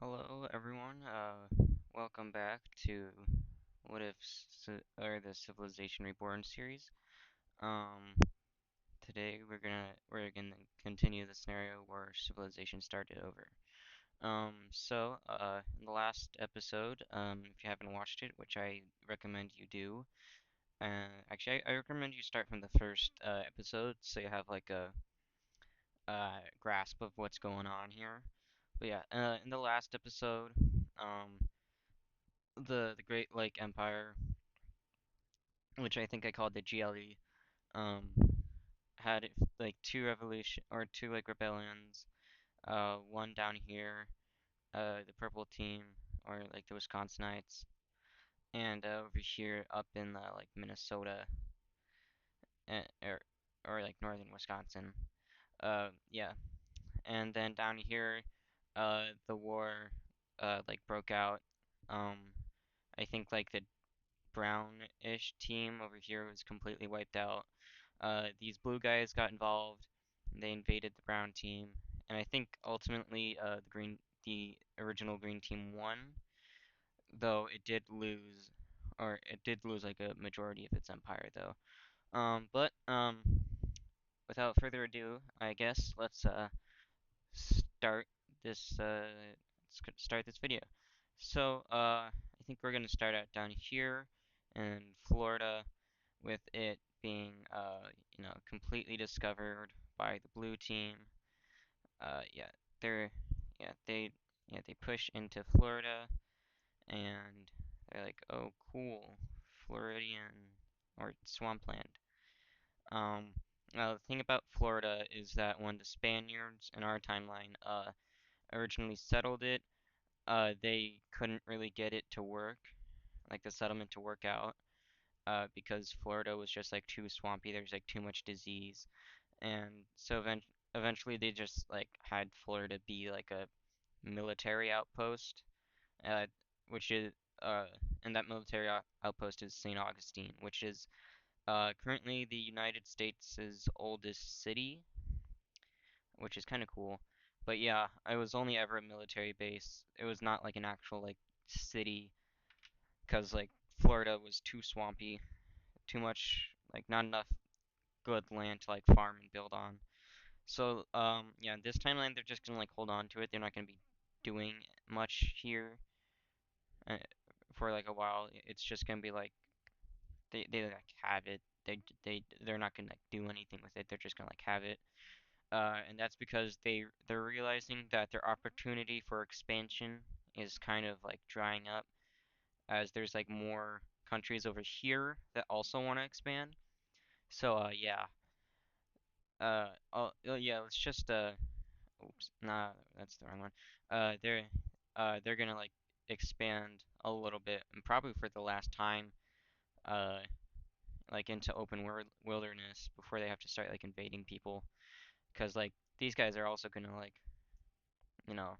Hello, everyone. Welcome back to What If or the Civilization Reborn series. Um, Today we're gonna continue the scenario where civilization started over. In the last episode, if you haven't watched it, which I recommend you do, I recommend you start from the first episode so you have like a grasp of what's going on here. But yeah, in the last episode, the Great Lake Empire, which I think I called the GLE, um, had like two like rebellions. One down here, the purple team, or like the Wisconsinites, and over here up in like Minnesota, or like northern Wisconsin. Yeah, and then down here, the war, like broke out. Um, I think like the brownish team over here was completely wiped out. These blue guys got involved. They invaded the brown team, and I think ultimately the original green team won, though it did lose like a majority of its empire though. But without further ado, I guess start this start this video. I think we're gonna start out down here in Florida with it being completely discovered by the blue team. Yeah, they're yeah they push into Florida and they're like, oh cool, Floridian or swampland. Um, Now the thing about Florida is that when the Spaniards in our timeline originally settled it, they couldn't really get it to work, like the settlement to work out, because Florida was just like too swampy. There's like too much disease, and so eventually they just like had Florida be like a military outpost, uh, which is uh, and that military outpost is St. Augustine, which is currently the United States' oldest city, which is kind of cool. But yeah, it was only ever a military base. It was not like an actual like city, because like Florida was too swampy, too much like not enough good land to like farm and build on. Yeah, this timeline they're just gonna like hold on to it. They're not gonna be doing much here uh, for like a while. It's just gonna be like they like have it. They're not gonna like do anything with it. They're just gonna like have it. And that's because they're realizing that their opportunity for expansion is kind of like drying up as there's like more countries over here that also want to expand. Yeah. Yeah, let's just oops, nah, that's the wrong one. They're gonna like expand a little bit, and probably for the last time, uh, like into open world wilderness before they have to start like invading people, because like these guys are also gonna like you know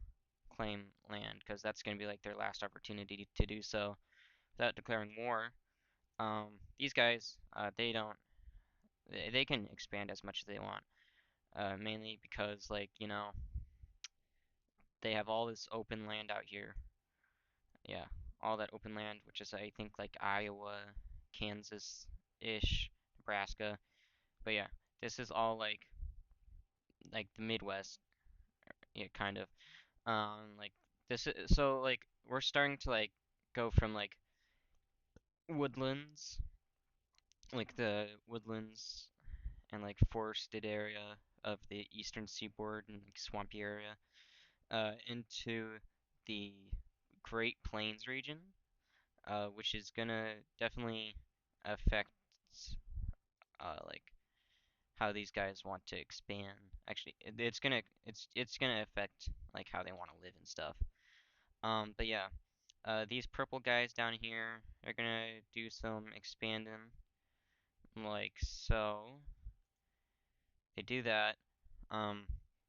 claim land, because that's gonna be like their last opportunity to do so without declaring war. These guys, they can expand as much as they want, mainly because like they have all this open land out here. Yeah, all that open land, which is I think like Iowa, Kansas-ish, Nebraska. But yeah, this is all like the Midwest, yeah, kind of. Like this is so like we're starting to like go from like woodlands, like the woodlands and like forested area of the eastern seaboard and like swampy area, into the Great Plains region, which is gonna definitely affect like how these guys want to expand. Actually, it's gonna affect like how they want to live and stuff. But yeah, these purple guys down here are gonna do some expanding, like so. They do that. Um,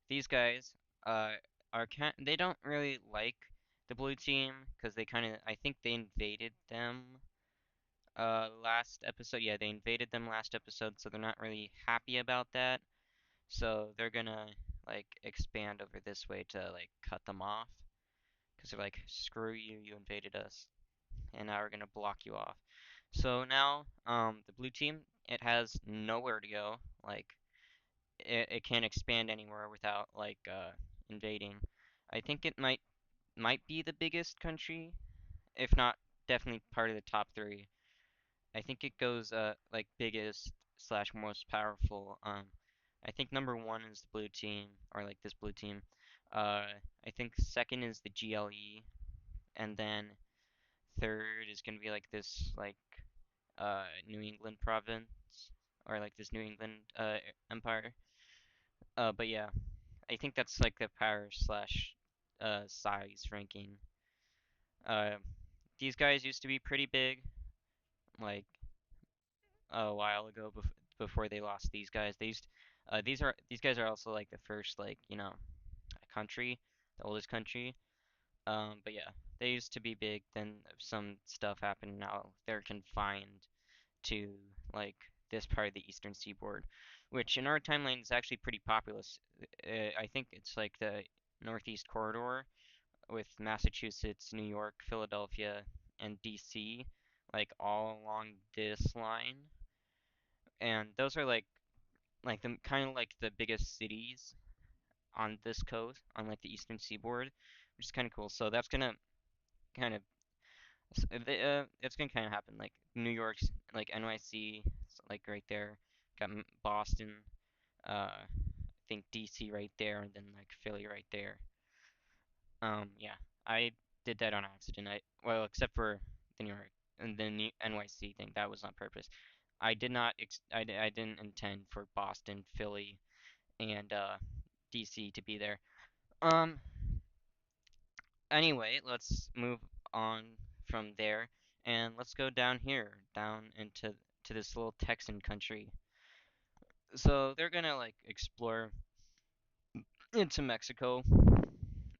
these guys uh they don't really like the blue team because they kind of I think they invaded them last episode. Yeah, they invaded them last episode, so they're not really happy about that. So they're gonna like expand over this way to like cut them off. because they're like, screw you, you invaded us, and now we're gonna block you off. So now, the blue team, it has nowhere to go. Like, it can't expand anywhere without like invading. I think it might be the biggest country, if not definitely part of the top three. I think it goes like biggest slash most powerful. I think number one is the blue team, or like this blue team. I think second is the GLE, and then third is gonna be like this like New England province, or like this New England empire. But yeah, I think that's like the power slash size ranking. Uh, these guys used to be pretty big, like a while ago before they lost these guys. These guys are also like the first like country, the oldest country. But yeah, they used to be big. Then some stuff happened. Now they're confined to like this part of the eastern seaboard, which in our timeline is actually pretty populous. I think it's like the Northeast corridor with Massachusetts, New York, Philadelphia, and DC, like all along this line. And those are like the kind of like the biggest cities on this coast, on like the eastern seaboard, which is kind of cool. So that's gonna kind of it's gonna kind of happen. Like New York's like NYC, like right there. Got Boston, I think DC right there, and then like Philly right there. Yeah, I did that on accident. Well, except for the New York and the NYC thing, that was on purpose. I did not I didn't intend for Boston, Philly, and DC to be there. Um, anyway, let's move on from there and let's go down here, down into this little Texan country. So they're gonna like explore into Mexico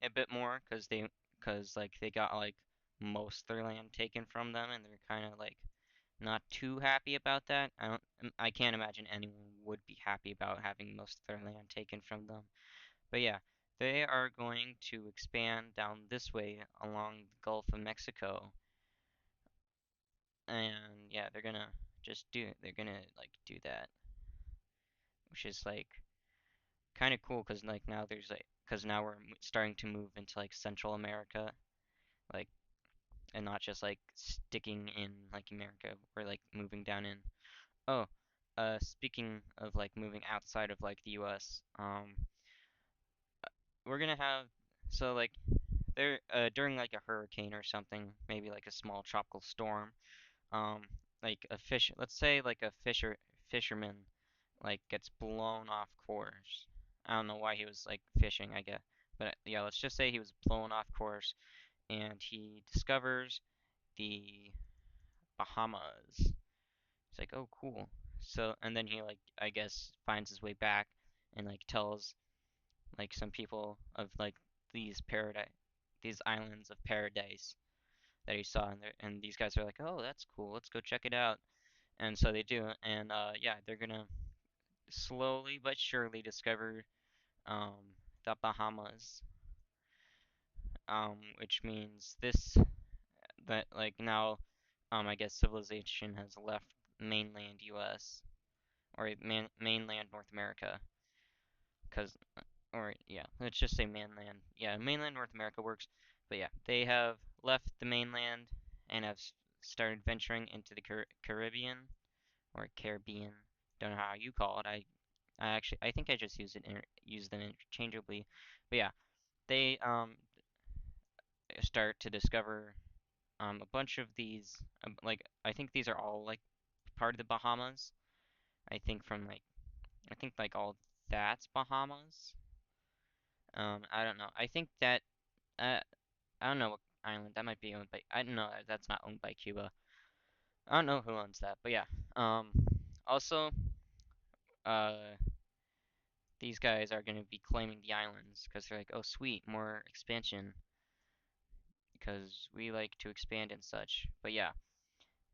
a bit more because like they got like most of their land taken from them and they're kind of like not too happy about that. I can't imagine anyone would be happy about having most of their land taken from them. But yeah, they are going to expand down this way along the Gulf of Mexico. And yeah, they're gonna like do that, which is like kind of cool because like now there's like because now we're starting to move into like Central America, like and not just like sticking in like America. We're like moving down in. Oh, speaking of like moving outside of like the U.S., we're gonna have so like there during like a hurricane or something, maybe like a small tropical storm, um, like a fish, let's say like a fisherman like gets blown off course. I don't know why he was like fishing, I guess, but yeah, let's just say he was blown off course and he discovers the Bahamas. It's like, oh, cool. So, and then he like, I guess, finds his way back and like tells like some people of like these islands of paradise that he saw, and these guys are like, oh, that's cool. Let's go check it out. And so they do, and yeah, they're gonna slowly but surely discover the Bahamas, which means that like now, I guess civilization has left mainland U.S. or mainland North America, cause or yeah, let's just say mainland. Yeah, mainland North America works, but yeah, they have left the mainland and have started venturing into the Caribbean or Caribbean. Don't know how you call it. I think I just use them interchangeably. But yeah, they start to discover a bunch of these like I think these are all like part of the Bahamas. I think from like I think like all that's Bahamas. I don't know. I think that uh I don't know what island that might be owned by. I don't know. That's not owned by Cuba. I don't know who owns that, but yeah. Um, also, uh, these guys are gonna be claiming the islands because they're like, oh sweet, more expansion because we like to expand and such. But yeah,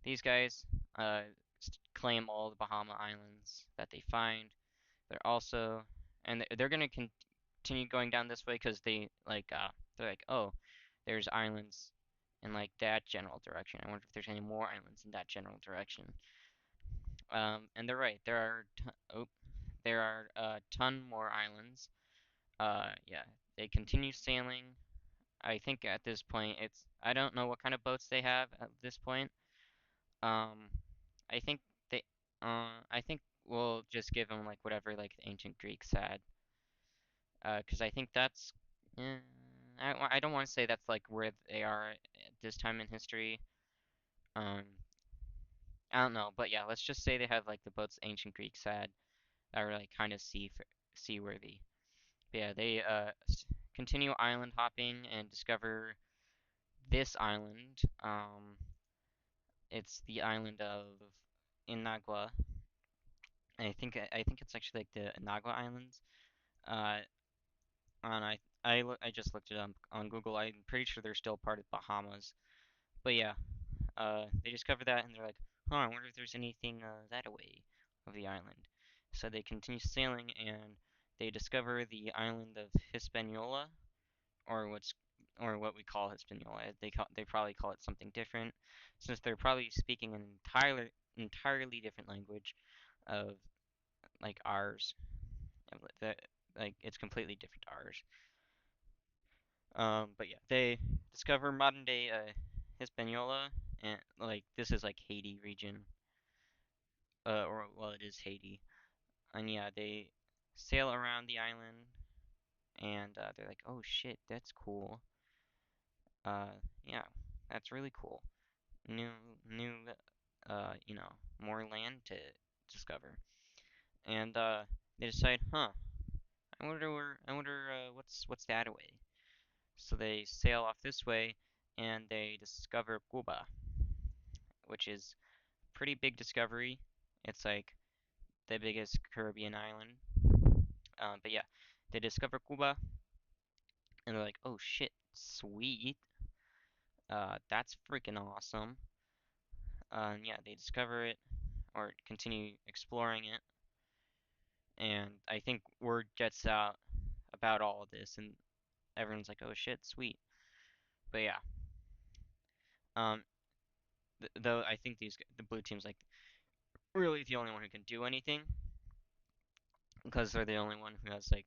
these guys uh claim all the Bahama Islands that they find. They're also and they're gonna continue going down this way because they're like, oh, there's islands in like that general direction. I wonder if there's any more islands in that general direction. And they're right. There are a ton more islands. Yeah, they continue sailing. I think at this point I don't know what kind of boats they have at this point. Um, I think they I think we'll just give them like whatever like the ancient Greeks had. 'Cause I think that's eh, I don't want to say that's like where they are at this time in history. Um, I don't know, but yeah, let's just say they have like the boats ancient Greeks had that were like kind of seaworthy. But yeah, they continue island hopping and discover this island. It's the island of Inagua. I think it's actually like the Inagua Islands. Uh, and I just looked it up on Google. I'm pretty sure they're still part of Bahamas. But yeah, they discover that and they're like, huh, I wonder if there's anything that away of the island. So they continue sailing and they discover the island of Hispaniola, or what we call Hispaniola. They probably call it something different, since they're probably speaking an entirely different language of like ours. That like it's completely different to ours. But yeah, they discover modern day Hispaniola, and like this is like Haiti region, or well, it is Haiti, and yeah, they sail around the island, and they're like, oh shit, that's cool. Yeah, that's really cool. New, new, more land to discover, and they decide, huh, I wonder what's that away. So they sail off this way, and they discover Cuba, which is pretty big discovery. It's like the biggest Caribbean island. But yeah, they discover Cuba, and they're like, oh shit, sweet. That's freaking awesome. And yeah, they discover it or continue exploring it, and I think word gets out about all of this, and everyone's like, oh shit, sweet. But yeah, um, though I think the blue team's like really the only one who can do anything because they're the only one who has like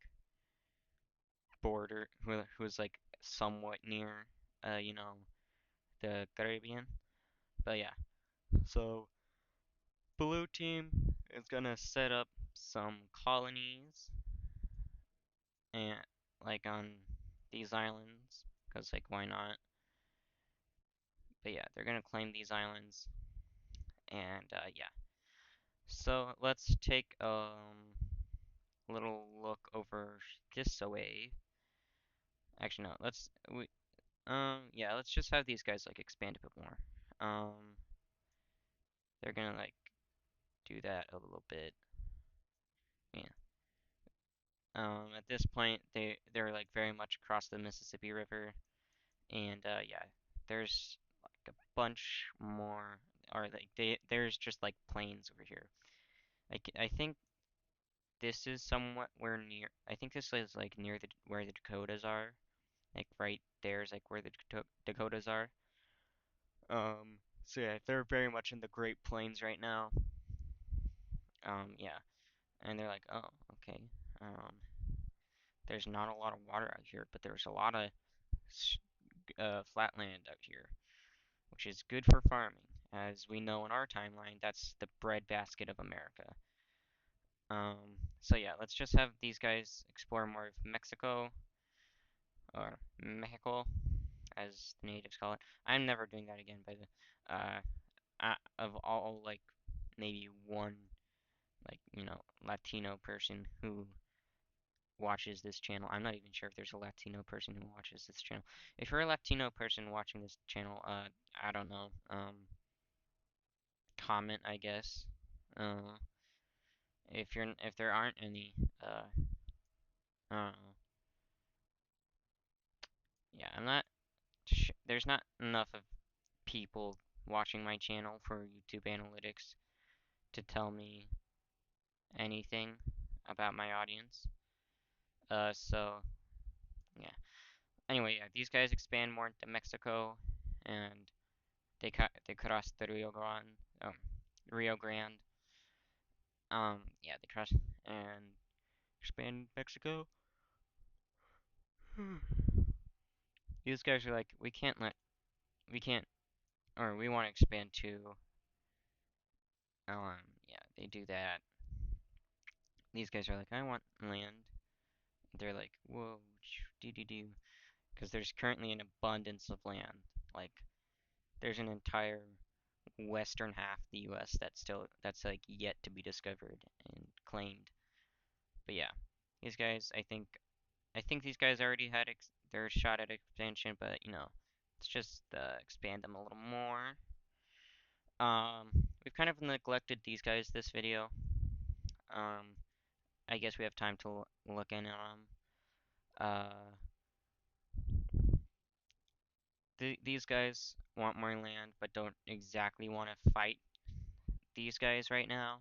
who's like somewhat near, you know, the Caribbean. But yeah, so blue team is gonna set up some colonies and like on these islands, cause like why not? But yeah, they're gonna claim these islands, and yeah. So let's take a little look over this way. Actually, no. Yeah. Let's just have these guys like expand a bit more. They're gonna like do that a little bit. Yeah. At this point, they're like very much across the Mississippi River, and yeah, there's like a bunch more, or like there's just like plains over here. Like I think this is somewhat where near. I think this is like near the where the Dakotas are. Like right there's like where the Dakotas are. So yeah, they're very much in the Great Plains right now. Yeah, and they're like, oh, okay. Um, there's not a lot of water out here, but there's a lot of flat land out here, which is good for farming. As we know in our timeline, that's the breadbasket of America. So yeah, let's just have these guys explore more of Mexico, or Mexico, as the natives call it. I'm never doing that again, by the of all like maybe one like Latino person who watches this channel. I'm not even sure if there's a Latino person who watches this channel. If you're a Latino person watching this channel, I don't know. Comment, I guess. Uh, if there aren't any, I don't know. Yeah, I'm not. There's not enough of people watching my channel for YouTube analytics to tell me anything about my audience. So yeah. Anyway, yeah, these guys expand more into Mexico, and they cross the Rio Grande. Yeah, they cross and expand Mexico. These guys are like, we can't, or we want to expand too. Yeah, they do that. These guys are like, I want land. They're like, whoa, do do do, because there's currently an abundance of land. Like, there's an entire western half of the U.S. that's like yet to be discovered and claimed. But yeah, these guys, I think these guys already had their shot at expansion, but you know, let's just expand them a little more. We've kind of neglected these guys this video. Um, I guess we have time to look in on them. These guys want more land, but don't exactly want to fight these guys right now.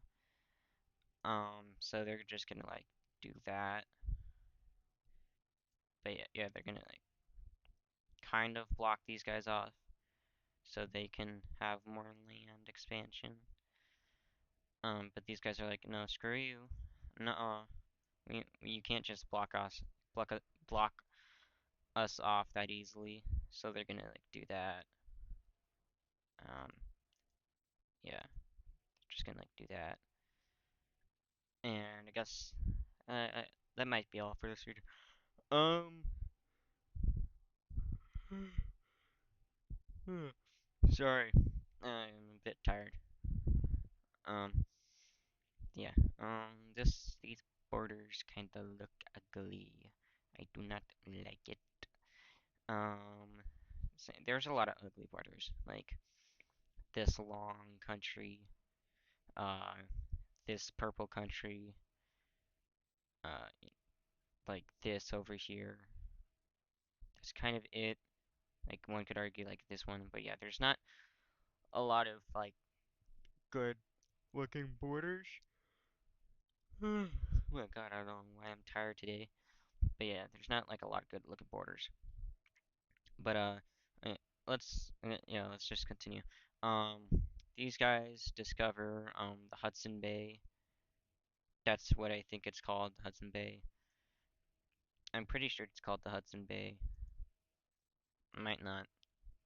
So they're just gonna like do that. But yeah, they're gonna like kind of block these guys off so they can have more land expansion. But these guys are like, no, screw you. No, you can't just block, block us off that easily. So they're gonna like do that. Um, yeah, just gonna like do that. And I guess that might be all for this video. Um, sorry, I'm a bit tired. Um, yeah. These borders kind of look ugly. I do not like it. Um, there's a lot of ugly borders, like this long country, uh, this purple country, uh, like this over here. That's kind of it. Like one could argue like this one, but yeah, there's not a lot of like good looking borders. Well, God, I don't know why I'm tired today, but yeah, there's not like a lot of good looking borders. But uh, yeah, let's just continue. Um, these guys discover the Hudson Bay. That's what I think it's called, Hudson Bay. I'm pretty sure it's called the Hudson Bay. Might not.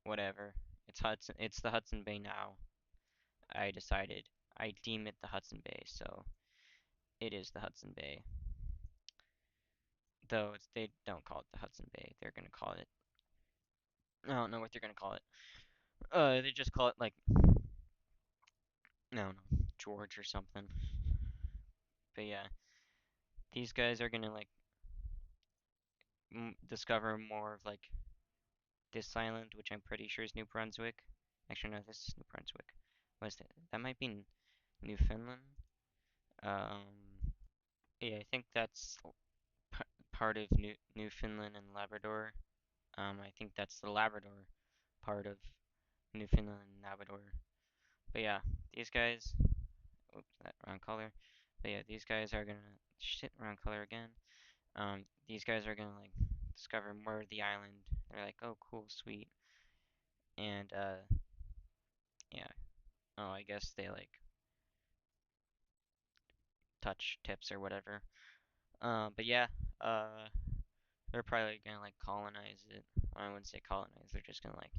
Whatever. It's Hudson. It's the Hudson Bay now. I decided. I deem it the Hudson Bay, so it is the Hudson Bay. Though they don't call it the Hudson Bay. They're gonna call it. I don't know what they're gonna call it. They just call it like no, no, George or something. But yeah, these guys are gonna like discover more of like this island, which I'm pretty sure is New Brunswick. Actually, no, this is New Brunswick. What is that? That might be Newfoundland. Um, yeah, I think that's part of Newfoundland and Labrador. I think that's the Labrador part of Newfoundland and Labrador. But yeah, these guys. Oops, that wrong color. But yeah, these guys are gonna shit wrong color again. These guys are gonna like discover more of the island. They're like, oh, cool, sweet, and yeah. Oh, I guess they like touch tips or whatever. But yeah, uh, they're probably gonna like colonize it. I wouldn't say colonize. They're just gonna like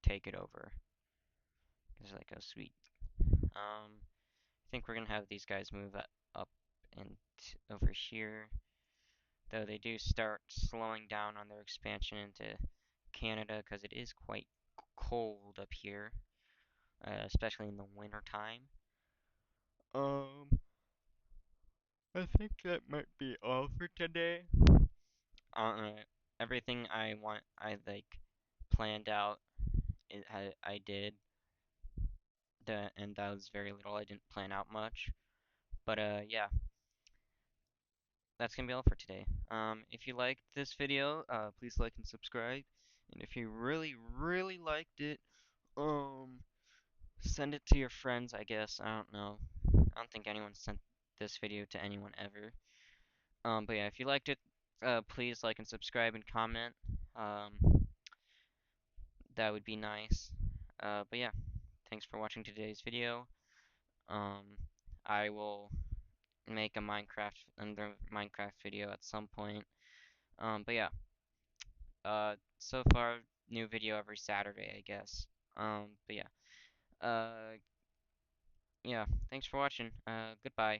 take it over. It's like, oh, sweet. I think we're gonna have these guys move up and over here. Though they do start slowing down on their expansion into Canada because it is quite cold up here, especially in the winter time. Um, I think that might be all for today. Uh, Everything I like planned out, I did. And that was very little. I didn't plan out much. But yeah, that's gonna be all for today. If you liked this video, please like and subscribe. And if you really, really liked it, um, send it to your friends, I guess. I don't know. I don't think anyone sent this video to anyone ever. But yeah, if you liked it, please like and subscribe and comment. that would be nice. But yeah, thanks for watching today's video. Um, I will make another Minecraft video at some point. But yeah, so far, new video every Saturday, I guess. But yeah, uh, yeah, thanks for watching. Goodbye.